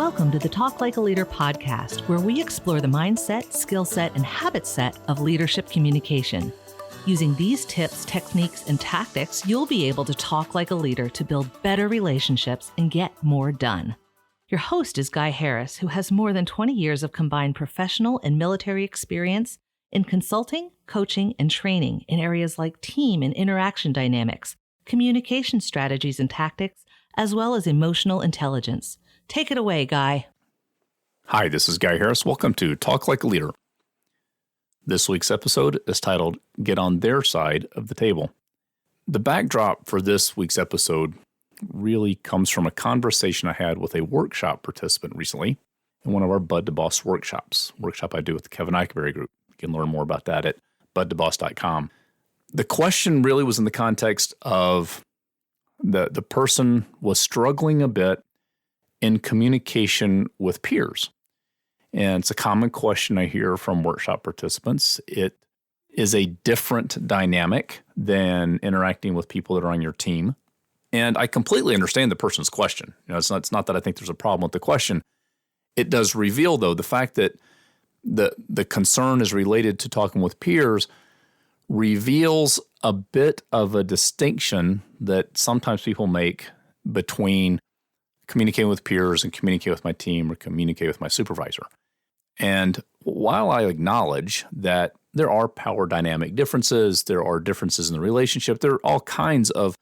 Welcome to the Talk Like a Leader podcast, where we explore the mindset, skill set, and habit set of leadership communication. Using these tips, techniques, and tactics, you'll be able to talk like a leader to build better relationships and get more done. Your host is Guy Harris, who has more than 20 years of combined professional and military experience in consulting, coaching, and training in areas like team and interaction dynamics, communication strategies and tactics, as well as emotional intelligence. Take it away, Guy. Hi, this is Guy Harris. Welcome to Talk Like a Leader. This week's episode is titled Get on Their Side of the Table. The backdrop for this week's episode really comes from a conversation I had with a workshop participant recently in one of our Bud to Boss workshops I do with the Kevin Eichberry Group. You can learn more about that at budtoboss.com. The question really was in the context of the person was struggling a bit in communication with peers. And it's a common question I hear from workshop participants. It is a different dynamic than interacting with people that are on your team. And I completely understand the person's question. It's not that I think there's a problem with the question. It does reveal, though, the fact that the concern is related to talking with peers reveals a bit of a distinction that sometimes people make between communicating with peers and communicate with my team or communicate with my supervisor. And while I acknowledge that there are power dynamic differences, there are differences in the relationship, there are all kinds of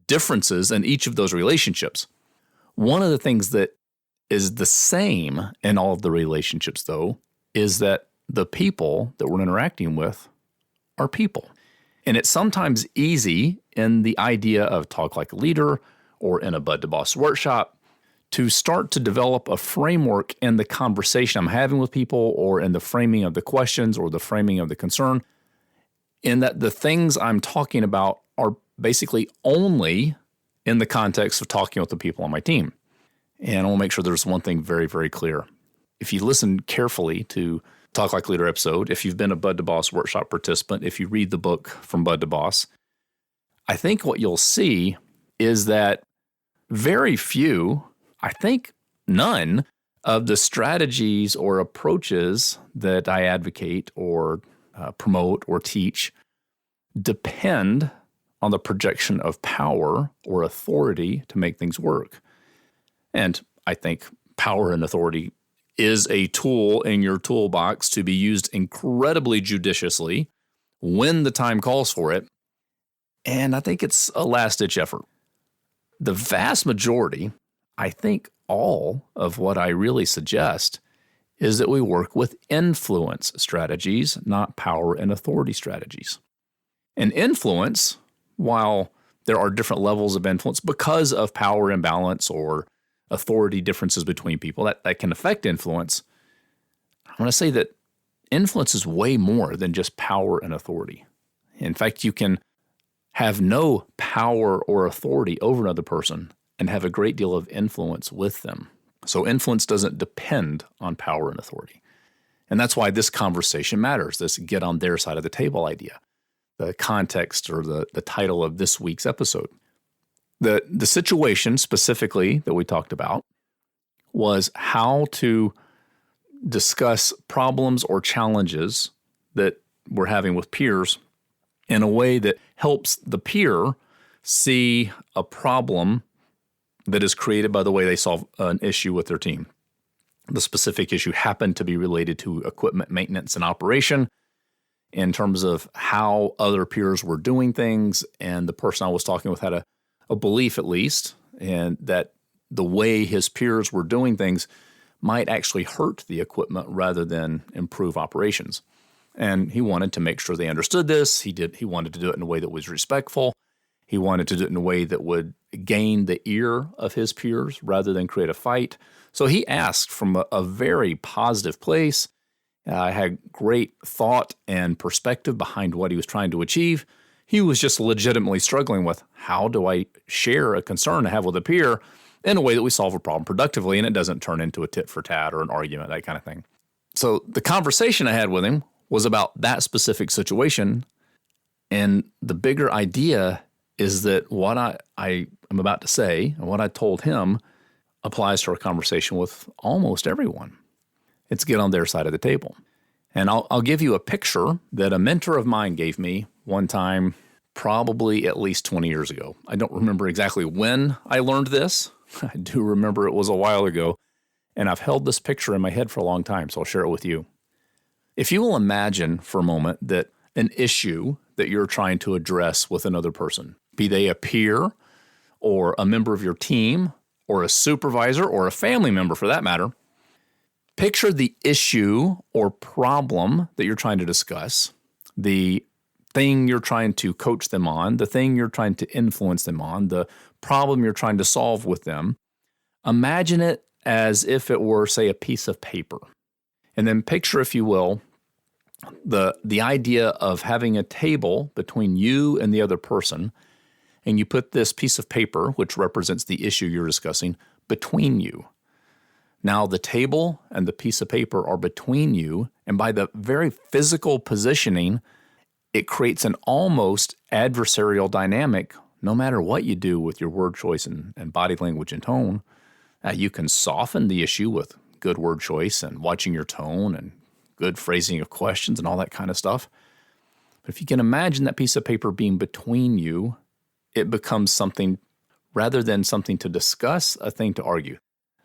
differences in each of those relationships. One of the things that is the same in all of the relationships, though, is that the people that we're interacting with are people. And it's sometimes easy in the idea of Talk Like a Leader or in a Bud to Boss workshop to start to develop a framework in the conversation I'm having with people or in the framing of the questions or the framing of the concern, in that the things I'm talking about are basically only in the context of talking with the people on my team. And I want to make sure there's one thing very, very clear. If you listen carefully to Talk Like a Leader episode, if you've been a Bud to Boss workshop participant, if you read the book From Bud to Boss, I think what you'll see is that very few, I think none, of the strategies or approaches that I advocate or promote or teach depend on the projection of power or authority to make things work. And I think power and authority is a tool in your toolbox to be used incredibly judiciously when the time calls for it. And I think it's a last-ditch effort. The vast majority, I think all of what I really suggest is that we work with influence strategies, not power and authority strategies. And influence, while there are different levels of influence because of power imbalance or authority differences between people that can affect influence, I want to say that influence is way more than just power and authority. In fact, you can have no power or authority over another person and have a great deal of influence with them. So influence doesn't depend on power and authority. And that's why this conversation matters, this get on their side of the table idea, the context or the title of this week's episode. The situation specifically that we talked about was how to discuss problems or challenges that we're having with peers in a way that helps the peer see a problem that is created by the way they solve an issue with their team. The specific issue happened to be related to equipment maintenance and operation in terms of how other peers were doing things, and the person I was talking with had a belief, at least, and that the way his peers were doing things might actually hurt the equipment rather than improve operations. And he wanted to make sure they understood this. He wanted to do it in a way that was respectful. He wanted to do it in a way that would gain the ear of his peers rather than create a fight. So he asked from a very positive place. I had great thought and perspective behind what he was trying to achieve. He was just legitimately struggling with, how do I share a concern I have with a peer in a way that we solve a problem productively and it doesn't turn into a tit for tat or an argument, that kind of thing. So the conversation I had with him was about that specific situation. And the bigger idea is that what I am about to say and what I told him applies to our conversation with almost everyone. It's get on their side of the table. And I'll give you a picture that a mentor of mine gave me one time, probably at least 20 years ago. I don't remember exactly when I learned this. I do remember it was a while ago, and I've held this picture in my head for a long time, so I'll share it with you. If you will imagine for a moment that an issue that you're trying to address with another person, be they a peer or a member of your team or a supervisor or a family member for that matter, picture the issue or problem that you're trying to discuss, the thing you're trying to coach them on, the thing you're trying to influence them on, the problem you're trying to solve with them. Imagine it as if it were, say, a piece of paper. And then picture, if you will, the idea of having a table between you and the other person, and you put this piece of paper, which represents the issue you're discussing, between you. Now, the table and the piece of paper are between you, and by the very physical positioning, it creates an almost adversarial dynamic no matter what you do with your word choice and body language and tone. You can soften the issue with good word choice and watching your tone and good phrasing of questions and all that kind of stuff. But if you can imagine that piece of paper being between you, it becomes something, rather than something to discuss, a thing to argue.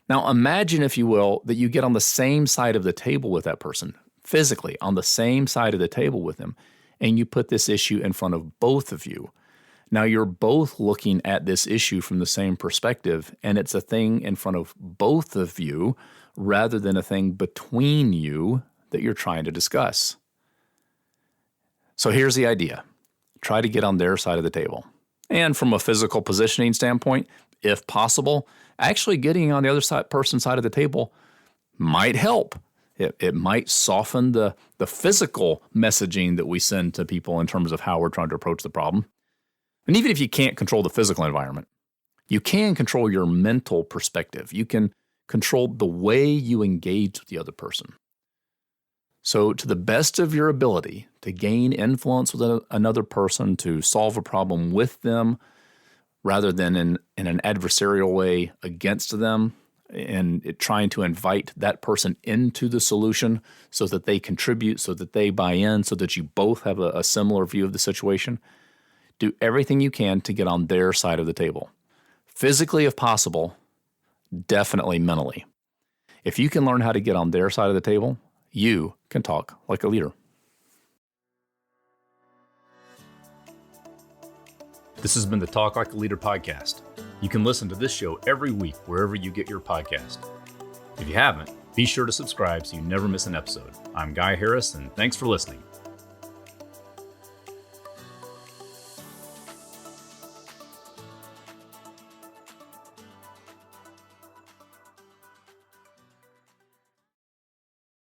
Now imagine, if you will, that you get on the same side of the table with that person, physically on the same side of the table with them, and you put this issue in front of both of you. Now you're both looking at this issue from the same perspective, and it's a thing in front of both of you rather than a thing between you that you're trying to discuss. So here's the idea. Try to get on their side of the table. And from a physical positioning standpoint, if possible, actually getting on the other person's side of the table might help. It might soften the physical messaging that we send to people in terms of how we're trying to approach the problem. And even if you can't control the physical environment, you can control your mental perspective. You can control the way you engage with the other person. So to the best of your ability to gain influence with another person, to solve a problem with them, rather than in an adversarial way against them, and trying to invite that person into the solution so that they contribute, so that they buy in, so that you both have a similar view of the situation. Do everything you can to get on their side of the table. Physically, if possible, definitely mentally. If you can learn how to get on their side of the table, you can talk like a leader. This has been the Talk Like a Leader podcast. You can listen to this show every week wherever you get your podcast. If you haven't, be sure to subscribe so you never miss an episode. I'm Guy Harris, and thanks for listening.